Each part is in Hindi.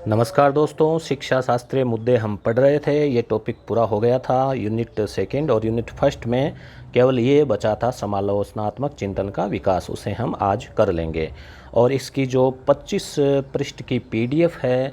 नमस्कार दोस्तों, शिक्षा शास्त्रीय मुद्दे हम पढ़ रहे थे। ये टॉपिक पूरा हो गया था। यूनिट सेकंड और यूनिट फर्स्ट में केवल ये बचा था समालोचनात्मक चिंतन का विकास, उसे हम आज कर लेंगे। और इसकी जो 25 पृष्ठ की पीडीएफ है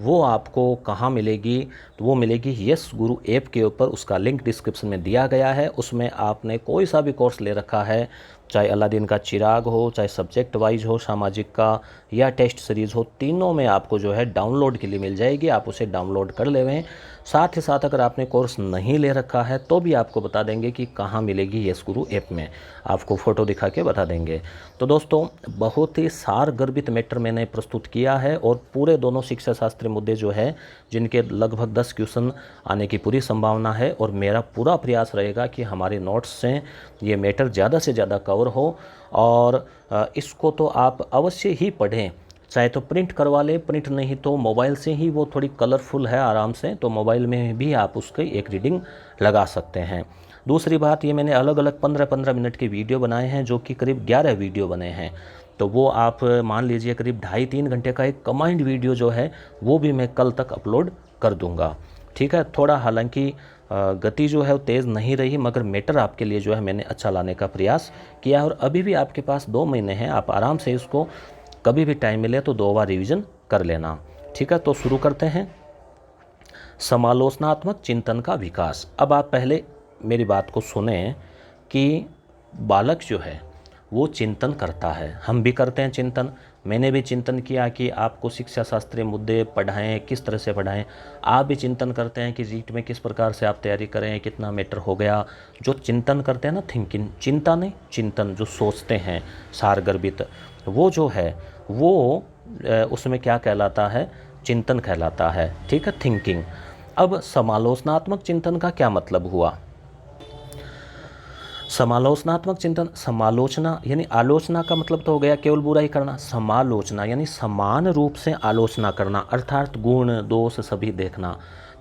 वो आपको कहाँ मिलेगी? तो वो मिलेगी यस गुरु ऐप के ऊपर। उसका लिंक डिस्क्रिप्शन में दिया गया है। उसमें आपने कोई सा भी कोर्स ले रखा है, चाहे अलादीन का चिराग हो, चाहे सब्जेक्ट वाइज हो, सामाजिक का या टेस्ट सीरीज़ हो, तीनों में आपको जो है डाउनलोड के लिए मिल जाएगी। आप उसे डाउनलोड कर लेवें। साथ ही साथ अगर आपने कोर्स नहीं ले रखा है तो भी आपको बता देंगे कि कहाँ मिलेगी यस गुरु ऐप में, आपको फ़ोटो दिखा के बता देंगे। तो दोस्तों, बहुत ही सार गर्भित मैटर मैंने प्रस्तुत किया है और पूरे दोनों शिक्षा शास्त्री मुद्दे जो है, जिनके लगभग 10 क्वेश्चन आने की पूरी संभावना है, और मेरा पूरा प्रयास रहेगा कि हमारे नोट्स से ये मैटर ज़्यादा से ज़्यादा कवर हो। और इसको तो आप अवश्य ही पढ़ें, चाहे तो प्रिंट करवा लें, प्रिंट नहीं तो मोबाइल से ही, वो थोड़ी कलरफुल है आराम से, तो मोबाइल में भी आप उसकी एक रीडिंग लगा सकते हैं। दूसरी बात, ये मैंने अलग अलग 15-15 मिनट के वीडियो बनाए हैं, जो कि करीब 11 वीडियो बने हैं। तो वो आप मान लीजिए करीब 2.5-3 घंटे का एक कंबाइंड वीडियो जो है वो भी मैं कल तक अपलोड कर दूंगा। ठीक है, थोड़ा हालांकि गति जो है वो तेज़ नहीं रही, मगर मैटर आपके लिए जो है मैंने अच्छा लाने का प्रयास किया है। और अभी भी आपके पास 2 महीने हैं, आप आराम से इसको कभी भी टाइम मिले तो 2 बार रिवीजन कर लेना। ठीक है, तो शुरू करते हैं। समालोचनात्मक चिंतन का विकास। अब आप पहले मेरी बात को सुने कि बालक जो है वो चिंतन करता है, हम भी करते हैं चिंतन। मैंने भी चिंतन किया कि आपको शिक्षा शास्त्रीय मुद्दे पढ़ाएं, किस तरह से पढ़ाएं। आप भी चिंतन करते हैं कि रीट में किस प्रकार से आप तैयारी करें, कितना मैटर हो गया। जो चिंतन करते हैं ना, थिंकिंग, चिंता नहीं, चिंतन, जो सोचते हैं सारगर्भित, वो जो है वो उसमें क्या कहलाता है? चिंतन कहलाता है। ठीक है, थिंकिंग। अब समालोचनात्मक चिंतन का क्या मतलब हुआ? समालोचनात्मक चिंतन, समालोचना यानी आलोचना का मतलब तो हो गया केवल बुराई करना। समालोचना यानी समान रूप से आलोचना करना, अर्थात गुण दोष सभी देखना।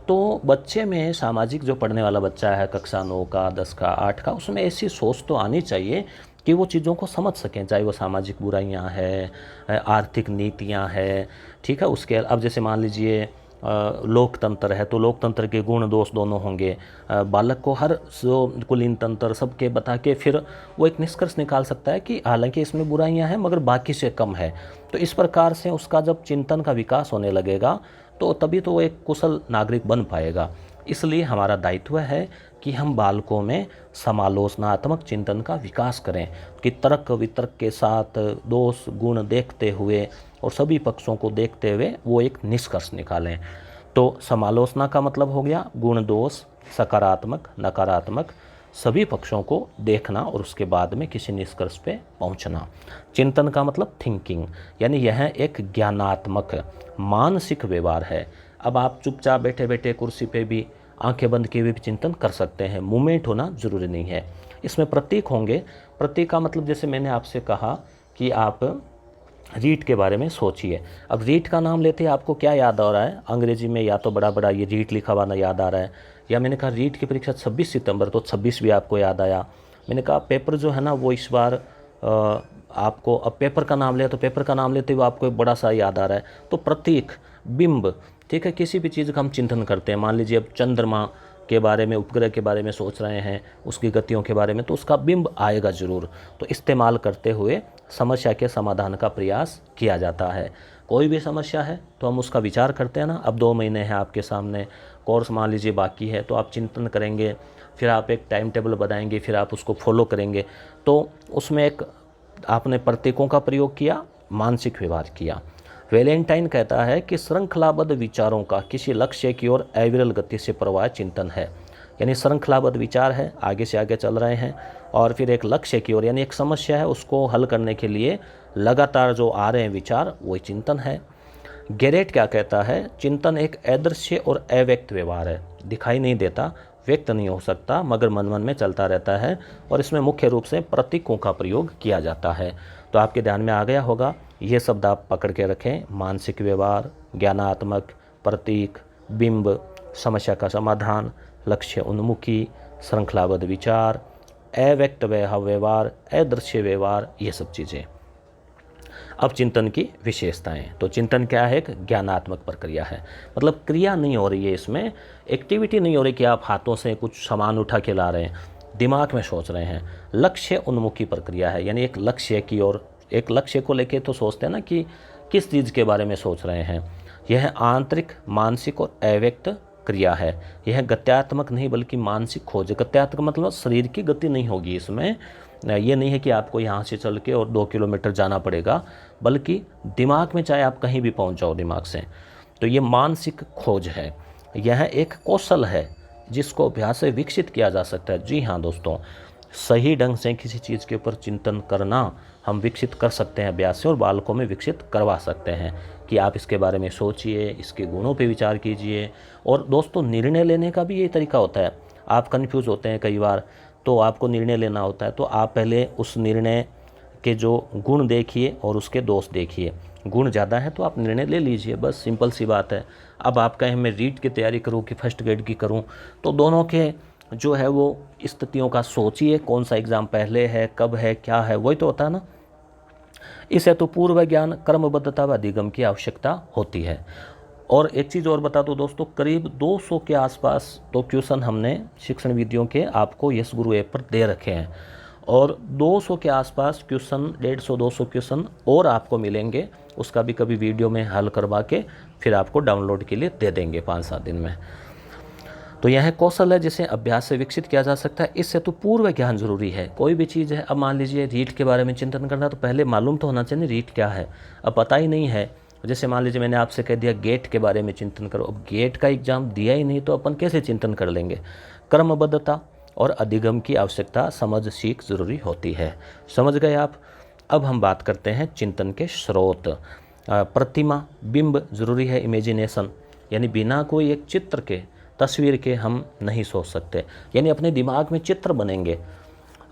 तो बच्चे में, सामाजिक जो पढ़ने वाला बच्चा है, कक्षा 9 का, 10 का, 8 का, उसमें ऐसी सोच तो आनी चाहिए कि वो चीज़ों को समझ सकें, चाहे वो सामाजिक बुराइयां हैं, आर्थिक नीतियां हैं। ठीक है, उसके अब जैसे मान लीजिए लोकतंत्र है, तो लोकतंत्र के गुण दोष दोनों होंगे। बालक को हर जो कुलीन तंत्र सबके बता के फिर वो एक निष्कर्ष निकाल सकता है कि हालांकि इसमें बुराइयां हैं मगर बाकी से कम है। तो इस प्रकार से उसका जब चिंतन का विकास होने लगेगा तो तभी तो वो एक कुशल नागरिक बन पाएगा। इसलिए हमारा दायित्व है कि हम बालकों में समालोचनात्मक चिंतन का विकास करें, कि तर्क वितर्क के साथ दोष गुण देखते हुए और सभी पक्षों को देखते हुए वो एक निष्कर्ष निकालें। तो समालोचना का मतलब हो गया गुण दोष, सकारात्मक नकारात्मक सभी पक्षों को देखना और उसके बाद में किसी निष्कर्ष पे पहुंचना। चिंतन का मतलब थिंकिंग, यानी यह एक ज्ञानात्मक मानसिक व्यवहार है। अब आप चुपचाप बैठे बैठे कुर्सी पे भी आंखें बंद किए हुए भी चिंतन कर सकते हैं, मूवमेंट होना जरूरी नहीं है। इसमें प्रतीक होंगे। प्रतीक का मतलब जैसे मैंने आपसे कहा कि आप रीट के बारे में सोचिए। अब रीट का नाम लेते ही आपको क्या याद आ रहा है? अंग्रेजी में या तो बड़ा बड़ा ये रीट लिखा हुआ ना याद आ रहा है, या मैंने कहा रीट की परीक्षा 26 सितंबर, तो 26 भी आपको याद आया। मैंने कहा पेपर जो है ना वो इस बार आपको, अब पेपर का नाम लिया तो पेपर का नाम लेते हुए आपको एक बड़ा सा याद आ रहा है। तो प्रतीक, बिंब, ठीक है, किसी भी चीज़ का हम चिंतन करते हैं। मान लीजिए अब चंद्रमा के बारे में, उपग्रह के बारे में सोच रहे हैं, उसकी गतियों के बारे में, तो उसका बिंब आएगा ज़रूर। तो इस्तेमाल करते हुए समस्या के समाधान का प्रयास किया जाता है। कोई भी समस्या है तो हम उसका विचार करते हैं ना। अब 2 महीने हैं आपके सामने, कोर्स मान लीजिए बाकी है, तो आप चिंतन करेंगे, फिर आप एक टाइम टेबल बनाएंगे, फिर आप उसको फॉलो करेंगे। तो उसमें एक आपने प्रतीकों का प्रयोग किया, मानसिक व्यवहार किया। वैलेंटाइन कहता है कि श्रृंखलाबद्ध विचारों का किसी लक्ष्य की ओर अविरल गति से प्रवाह चिंतन है। यानी श्रृंखलाबद्ध विचार है, आगे से आगे चल रहे हैं, और फिर एक लक्ष्य की ओर, यानी एक समस्या है, उसको हल करने के लिए लगातार जो आ रहे हैं विचार, वही चिंतन है। गेरेट क्या कहता है? चिंतन एक अदृश्य और अव्यक्त व्यवहार है, दिखाई नहीं देता, व्यक्त नहीं हो सकता, मगर मन मन में चलता रहता है, और इसमें मुख्य रूप से प्रतीकों का प्रयोग किया जाता है। तो आपके ध्यान में आ गया होगा, ये शब्द आप पकड़ के रखें: मानसिक व्यवहार, ज्ञानात्मक, प्रतीक, बिंब, समस्या का समाधान, लक्ष्य उन्मुखी, श्रृंखलाबद्ध विचार, अव्यक्त व्यवहार, अदृश्य व्यवहार, ये सब चीज़ें। अब चिंतन की विशेषताएं। तो चिंतन क्या है? एक ज्ञानात्मक प्रक्रिया है, मतलब क्रिया नहीं हो रही है, इसमें एक्टिविटी नहीं हो रही कि आप हाथों से कुछ सामान उठा के ला रहे हैं, दिमाग में सोच रहे हैं। लक्ष्य उन्मुखी प्रक्रिया है, यानी एक लक्ष्य की ओर, एक लक्ष्य को लेके तो सोचते हैं ना कि किस चीज़ के बारे में सोच रहे हैं। यह आंतरिक, मानसिक और अव्यक्त क्रिया है। यह गत्यात्मक नहीं बल्कि मानसिक खोज। गत्यात्मक मतलब शरीर की गति नहीं होगी इसमें, ये नहीं है कि आपको यहाँ से चल के और 2 किलोमीटर जाना पड़ेगा, बल्कि दिमाग में चाहे आप कहीं भी पहुँच जाओ दिमाग से। तो ये मानसिक खोज है। यह एक कौशल है जिसको अभ्यास से विकसित किया जा सकता है। जी हाँ दोस्तों, सही ढंग से किसी चीज़ के ऊपर चिंतन करना हम विकसित कर सकते हैं अभ्यास से, और बालकों में विकसित करवा सकते हैं कि आप इसके बारे में सोचिए, इसके गुणों पे विचार कीजिए। और दोस्तों, निर्णय लेने का भी ये तरीका होता है। आप कन्फ्यूज़ होते हैं कई बार, तो आपको निर्णय लेना होता है, तो आप पहले उस निर्णय के जो गुण देखिए और उसके दोष देखिए। गुण ज़्यादा है तो आप निर्णय ले लीजिए, बस सिंपल सी बात है। अब आप कहें मैं रीट की तैयारी करूं कि फर्स्ट ग्रेड की करूं, तो दोनों के जो है वो स्थितियों का सोचिए, कौन सा एग्ज़ाम पहले है, कब है, क्या है, वही तो होता है ना। इसे तो पूर्व ज्ञान, क्रमबद्धता व अधिगम की आवश्यकता होती है। और एक चीज़ और बता दूं दोस्तों, करीब 200 के आसपास तो क्वेश्चन हमने शिक्षण विधियों के आपको यस गुरु ऐप पर दे रखे हैं, और 200 के आसपास क्वेश्चन, 150-200 क्वेश्चन और आपको मिलेंगे। उसका भी कभी वीडियो में हल करवा के फिर आपको डाउनलोड के लिए दे देंगे 5-7 दिन में। तो यह कौशल है जिसे अभ्यास से विकसित किया जा सकता है। इससे तो पूर्व ज्ञान जरूरी है। कोई भी चीज़ है, अब मान लीजिए रीट के बारे में चिंतन करना, तो पहले मालूम तो होना चाहिए रीट क्या है। अब पता ही नहीं है, जैसे मान लीजिए मैंने आपसे कह दिया गेट के बारे में चिंतन करो, अब गेट का एग्जाम दिया ही नहीं तो अपन कैसे चिंतन कर लेंगे। क्रमबद्धता और अधिगम की आवश्यकता, समझ सीख जरूरी होती है। समझ गए आप। अब हम बात करते हैं चिंतन के स्रोत। प्रतिमा, बिंब जरूरी है, इमेजिनेशन, यानी बिना कोई एक चित्र के, तस्वीर के हम नहीं सोच सकते, यानी अपने दिमाग में चित्र बनेंगे।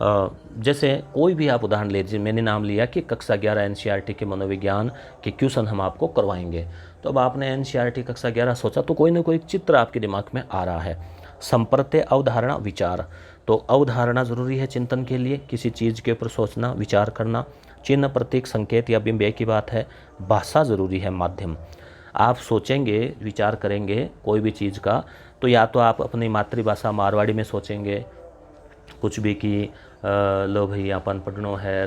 जैसे कोई भी आप उदाहरण ले लीजिए, मैंने नाम लिया कि कक्षा 11 एनसीईआरटी के मनोविज्ञान के क्वेश्चन हम आपको करवाएंगे, तो अब आपने एनसीईआरटी कक्षा 11 सोचा तो कोई ना कोई चित्र आपके दिमाग में आ रहा है। संप्रत्यय, अवधारणा, विचार, तो अवधारणा जरूरी है चिंतन के लिए, किसी चीज़ के ऊपर सोचना, विचार करना। चिन्ह, प्रतीक, संकेत या बिंब एक ही बात है। भाषा जरूरी है, माध्यम। आप सोचेंगे, विचार करेंगे कोई भी चीज़ का, तो या तो आप अपनी मातृभाषा मारवाड़ी में सोचेंगे कुछ भी कि लो भई अपन पढ़नो है,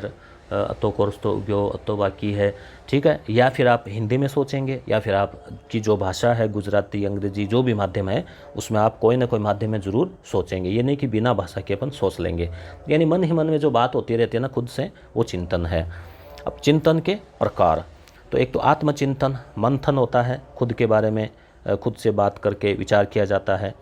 अतो कोर्स तो गयो, अतो बाकी है, ठीक है। या फिर आप हिंदी में सोचेंगे, या फिर आप की जो भाषा है गुजराती, अंग्रेजी, जो भी माध्यम है उसमें आप कोई ना कोई माध्यम में ज़रूर सोचेंगे। ये नहीं कि बिना भाषा के अपन सोच लेंगे, यानी मन ही मन में जो बात होती रहती है ना खुद से, वो चिंतन है। अब चिंतन के प्रकार, तो एक तो आत्मचिंतन, मंथन होता है, खुद के बारे में खुद से बात करके विचार किया जाता है।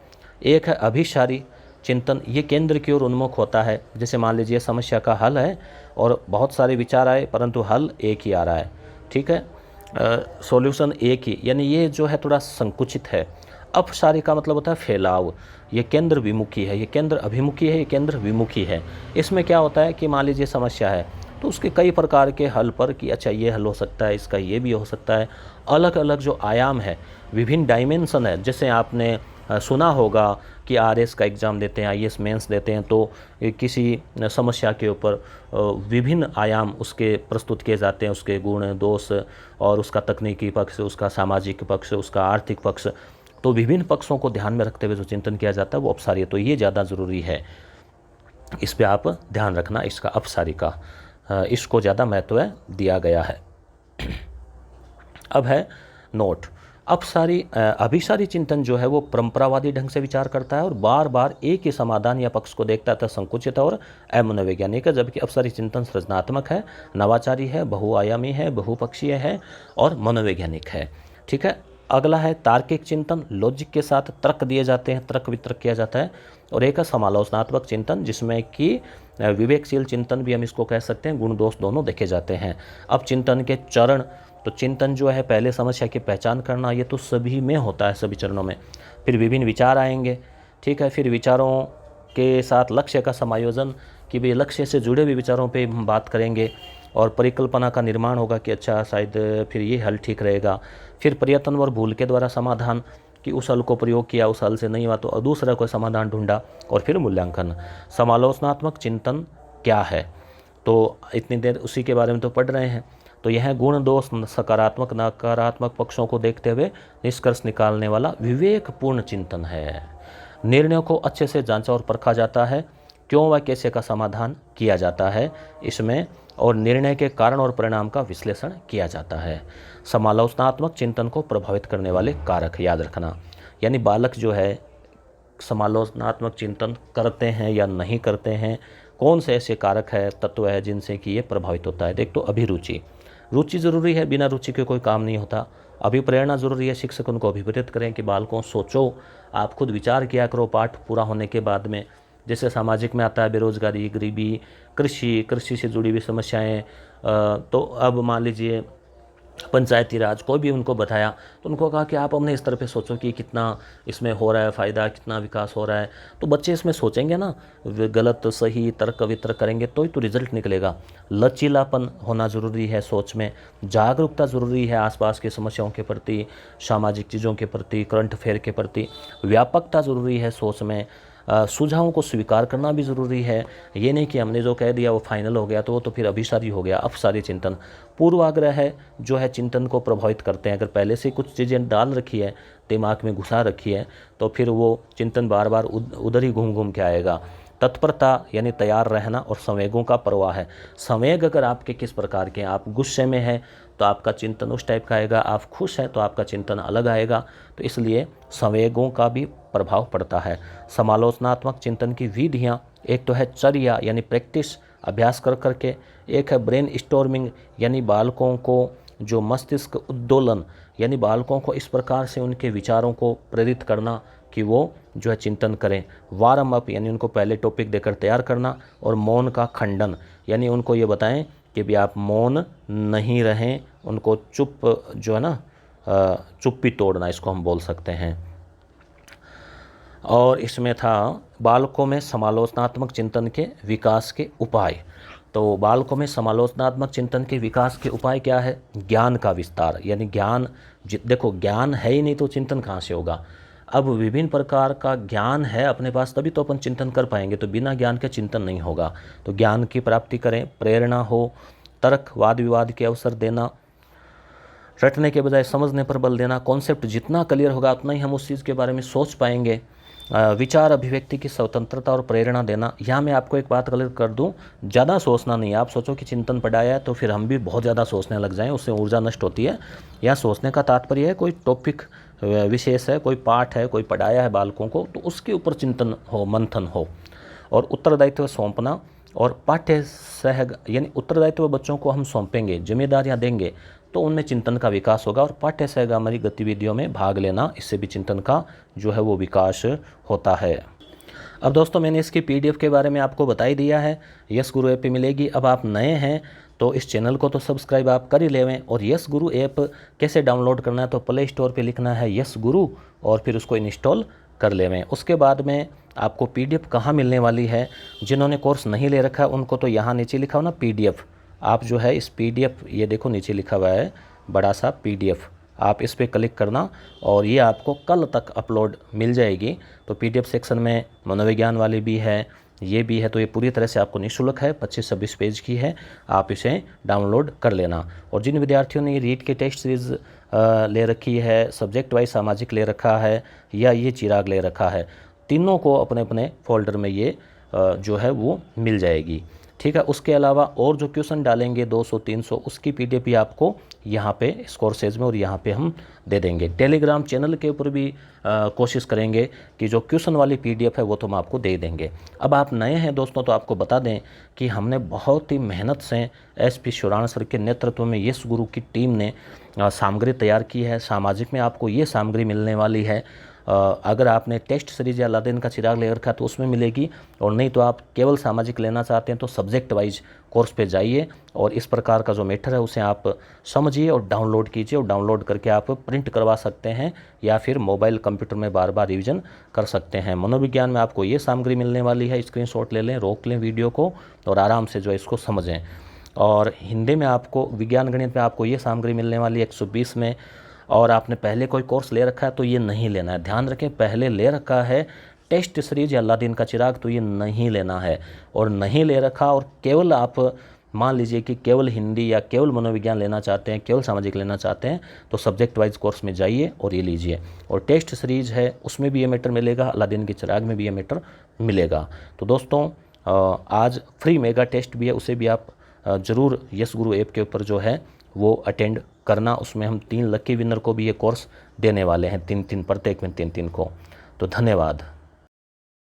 एक है अभिसारी चिंतन, ये केंद्र की ओर उन्मुख होता है। जैसे मान लीजिए समस्या का हल है और बहुत सारे विचार आए परंतु हल एक ही आ रहा है, ठीक है, सॉल्यूशन एक ही, यानी ये जो है थोड़ा संकुचित है। अपसारी का मतलब होता है फैलाव, ये केंद्र विमुखी है, ये केंद्र अभिमुखी है, ये केंद्र विमुखी है। इसमें क्या होता है कि मान लीजिए समस्या है तो उसके कई प्रकार के हल पर कि अच्छा ये हल हो सकता है, इसका ये भी हो सकता है, अलग अलग जो आयाम है, विभिन्न डायमेंशन है। जैसे आपने सुना होगा कि आरएस का एग्ज़ाम देते हैं, आईएएस मेंस देते हैं, तो किसी समस्या के ऊपर विभिन्न आयाम उसके प्रस्तुत किए जाते हैं, उसके गुण, दोष, और उसका तकनीकी पक्ष, उसका सामाजिक पक्ष, उसका आर्थिक पक्ष। तो विभिन्न पक्षों को ध्यान में रखते हुए जो चिंतन किया जाता है वो अपसारी है। तो ये ज़्यादा ज़रूरी है, इस पर आप ध्यान रखना, इसका अपसारी का, इसको ज़्यादा महत्व दिया गया है। अब है नोट। अभिसारी चिंतन जो है वो परंपरावादी ढंग से विचार करता है और बार बार एक ही समाधान या पक्ष को देखता है, संकुचित और अमनोवैज्ञानिक है। जबकि अपसारी चिंतन सृजनात्मक है, नवाचारी है, बहुआयामी है, बहुपक्षीय है और मनोवैज्ञानिक है, ठीक है। अगला है तार्किक चिंतन, लॉजिक के साथ तर्क दिए जाते हैं, तर्क वितर्क किया जाता है। और एक है समालोचनात्मक चिंतन, जिसमें कि विवेकशील चिंतन भी हम इसको कह सकते हैं, गुण दोष दोनों देखे जाते हैं। अब चिंतन के चरण, तो चिंतन जो है पहले समस्या की पहचान करना, ये तो सभी में होता है, सभी चरणों में। फिर विभिन्न विचार आएंगे, ठीक है। फिर विचारों के साथ लक्ष्य का समायोजन, कि भाई लक्ष्य से जुड़े हुए विचारों पे हम बात करेंगे, और परिकल्पना का निर्माण होगा कि अच्छा शायद फिर ये हल ठीक रहेगा। फिर प्रयत्न और भूल के द्वारा समाधान, कि उस हल को प्रयोग किया, उस हल से नहीं हुआ तो दूसरा कोई समाधान ढूंढा। और फिर मूल्यांकन। समालोचनात्मक चिंतन क्या है, तो इतनी देर उसी के बारे में तो पढ़ रहे हैं। तो यह गुण दोष सकारात्मक नकारात्मक पक्षों को देखते हुए निष्कर्ष निकालने वाला विवेकपूर्ण चिंतन है। निर्णयों को अच्छे से जांचा और परखा जाता है, क्यों व कैसे का समाधान किया जाता है इसमें, और निर्णय के कारण और परिणाम का विश्लेषण किया जाता है। समालोचनात्मक चिंतन को प्रभावित करने वाले कारक याद रखना, यानी बालक जो है समालोचनात्मक चिंतन करते हैं या नहीं करते हैं, कौन से ऐसे कारक है, तत्व है जिनसे कि ये प्रभावित होता है। देख तो अभिरुचि, रुचि ज़रूरी है, बिना रुचि के कोई काम नहीं होता। अभिप्रेरणा ज़रूरी है, शिक्षक उनको अभिप्रेरित करें कि बालकों सोचो, आप खुद विचार किया करो पाठ पूरा होने के बाद में। जैसे सामाजिक में आता है बेरोजगारी, गरीबी, कृषि से जुड़ी हुई समस्याएं, तो अब मान लीजिए पंचायती राज, कोई भी उनको बताया तो उनको कहा कि आप अपने स्तर पे सोचो कि कितना इसमें हो रहा है फ़ायदा, कितना विकास हो रहा है। तो बच्चे इसमें सोचेंगे ना, वे गलत सही तर्क वितर्क करेंगे तो ही तो रिजल्ट निकलेगा। लचीलापन होना ज़रूरी है सोच में, जागरूकता ज़रूरी है आसपास की समस्याओं के प्रति, सामाजिक चीज़ों के प्रति, करंट अफेयर के प्रति, व्यापकता ज़रूरी है सोच में, सुझावों को स्वीकार करना भी ज़रूरी है। ये नहीं कि हमने जो कह दिया वो फाइनल हो गया तो वो तो फिर अभिसारी हो गया, अपसारी चिंतन। पूर्वाग्रह है जो है चिंतन को प्रभावित करते हैं। अगर पहले से कुछ चीज़ें डाल रखी है, दिमाग में घुसा रखी है, तो फिर वो चिंतन बार बार उधर ही घूम घूम के आएगा। तत्परता यानी तैयार रहना, और संवेगों का प्रवाह है। संवेग अगर आपके किस प्रकार के हैं, आप गुस्से में हैं तो आपका चिंतन उस टाइप का आएगा, आप खुश हैं तो आपका चिंतन अलग आएगा। तो इसलिए संवेगों का भी प्रभाव पड़ता है। समालोचनात्मक चिंतन की विधियाँ, एक तो है चर्या यानी प्रैक्टिस, अभ्यास कर करके, एक है ब्रेन स्टॉर्मिंग यानी बालकों को जो मस्तिष्क उद्दोलन, यानी बालकों को इस प्रकार से उनके विचारों को प्रेरित करना कि वो जो है चिंतन करें। वार्म अप यानी उनको पहले टॉपिक देकर तैयार करना, और मौन का खंडन यानी उनको ये बताएं कि भी आप मौन नहीं रहें, उनको चुप जो है ना, चुप्पी तोड़ना, इसको हम बोल सकते हैं। और इसमें था बालकों में समालोचनात्मक चिंतन के विकास के उपाय। तो बालकों में समालोचनात्मक चिंतन के विकास के उपाय क्या है? ज्ञान का विस्तार, यानी ज्ञान, देखो ज्ञान है ही नहीं तो चिंतन कहाँ से होगा। अब विभिन्न प्रकार का ज्ञान है अपने पास तभी तो अपन चिंतन कर पाएंगे, तो बिना ज्ञान के चिंतन नहीं होगा। तो ज्ञान की प्राप्ति करें, प्रेरणा हो, तर्क वाद विवाद के अवसर देना, रटने के बजाय समझने पर बल देना। कॉन्सेप्ट जितना क्लियर होगा उतना ही हम उस चीज़ के बारे में सोच पाएंगे। विचार अभिव्यक्ति की स्वतंत्रता और प्रेरणा देना। यहाँ मैं आपको एक बात क्लियर कर दूँ, ज़्यादा सोचना नहीं। आप सोचो कि चिंतन पढ़ाया है तो फिर हम भी बहुत ज़्यादा सोचने लग जाएं, उससे ऊर्जा नष्ट होती है। यहाँ सोचने का तात्पर्य है कोई टॉपिक विशेष है, कोई पाठ है, कोई पढ़ाया है बालकों को, तो उसके ऊपर चिंतन हो, मंथन हो। और उत्तरदायित्व सौंपना और पाठ्य सहग, यानी उत्तरदायित्व बच्चों को हम सौंपेंगे, जिम्मेदारियाँ देंगे तो उनमें चिंतन का विकास होगा। और पाठ्य सहगामी गतिविधियों में भाग लेना, इससे भी चिंतन का जो है वो विकास होता है। अब दोस्तों मैंने इसकी PDF के बारे में आपको बता ही दिया है, यस गुरु ऐप पे मिलेगी। अब आप नए हैं तो इस चैनल को तो सब्सक्राइब आप कर ही लेवें। और यस गुरु ऐप कैसे डाउनलोड करना है, तो प्ले स्टोर पे लिखना है यस गुरु और फिर उसको इंस्टॉल कर लेवें। उसके बाद में आपको PDF कहाँ मिलने वाली है, जिन्होंने कोर्स नहीं ले रखा है उनको तो यहाँ नीचे लिखा हो ना PDF, आप जो है इस PDF, ये देखो नीचे लिखा हुआ है बड़ा सा PDF, आप इस पर क्लिक करना और ये आपको कल तक अपलोड मिल जाएगी। तो PDF सेक्शन में मनोविज्ञान वाली भी है, ये भी है, तो ये पूरी तरह से आपको निःशुल्क है, 25-26 पेज की है, आप इसे डाउनलोड कर लेना। और जिन विद्यार्थियों ने रीड की टेस्ट सीरीज़ ले रखी है, सब्जेक्ट वाइज सामाजिक ले रखा है या ये चिराग ले रखा है, तीनों को अपने अपने फोल्डर में ये जो है वो मिल जाएगी। ठीक है, उसके अलावा और जो क्वेश्चन डालेंगे 200-300 उसकी PDF भी आपको यहाँ पे इस कोर्सेज में और यहाँ पे हम दे देंगे। टेलीग्राम चैनल के ऊपर भी कोशिश करेंगे कि जो क्वेश्चन वाली PDF है वो तो हम आपको दे देंगे। अब आप नए हैं दोस्तों तो आपको बता दें कि हमने बहुत ही मेहनत से SP शिवराणा सर के नेतृत्व में यस गुरु की टीम ने सामग्री तैयार की है। सामाजिक में आपको ये सामग्री मिलने वाली है। अगर आपने टेस्ट सीरीज या अलादीन का चिराग ले रखा तो उसमें मिलेगी, और नहीं तो आप केवल सामाजिक लेना चाहते हैं तो सब्जेक्ट वाइज कोर्स पे जाइए और इस प्रकार का जो मैटर है उसे आप समझिए और डाउनलोड कीजिए। और डाउनलोड करके आप प्रिंट करवा सकते हैं या फिर मोबाइल कंप्यूटर में बार बार रिवीजन कर सकते हैं। मनोविज्ञान में आपको ये सामग्री मिलने वाली है, स्क्रीनशॉट ले लें, रोक लें वीडियो को और आराम से जो है इसको समझें। और हिंदी में आपको, विज्ञान गणित में आपको ये सामग्री मिलने वाली है 120 में। और आपने पहले कोई कोर्स ले रखा है तो ये नहीं लेना है, ध्यान रखें, पहले ले रखा है टेस्ट सीरीज या अलादीन का चिराग तो ये नहीं लेना है। और नहीं ले रखा और केवल आप मान लीजिए कि केवल हिंदी या केवल मनोविज्ञान लेना चाहते हैं, केवल सामाजिक लेना चाहते हैं, तो सब्जेक्ट वाइज कोर्स में जाइए और ये लीजिए। और टेस्ट सीरीज है उसमें भी ये मैटर मिलेगा, अलादीन की चिराग में भी ये मैटर मिलेगा। तो दोस्तों आज फ्री मेगा टेस्ट भी है, उसे भी आप ज़रूर यस गुरु ऐप के ऊपर जो है वो अटेंड करना। उसमें हम 3 लकी विनर को भी ये कोर्स देने वाले हैं, 3-3 प्रत्येक में 3-3 को। तो धन्यवाद।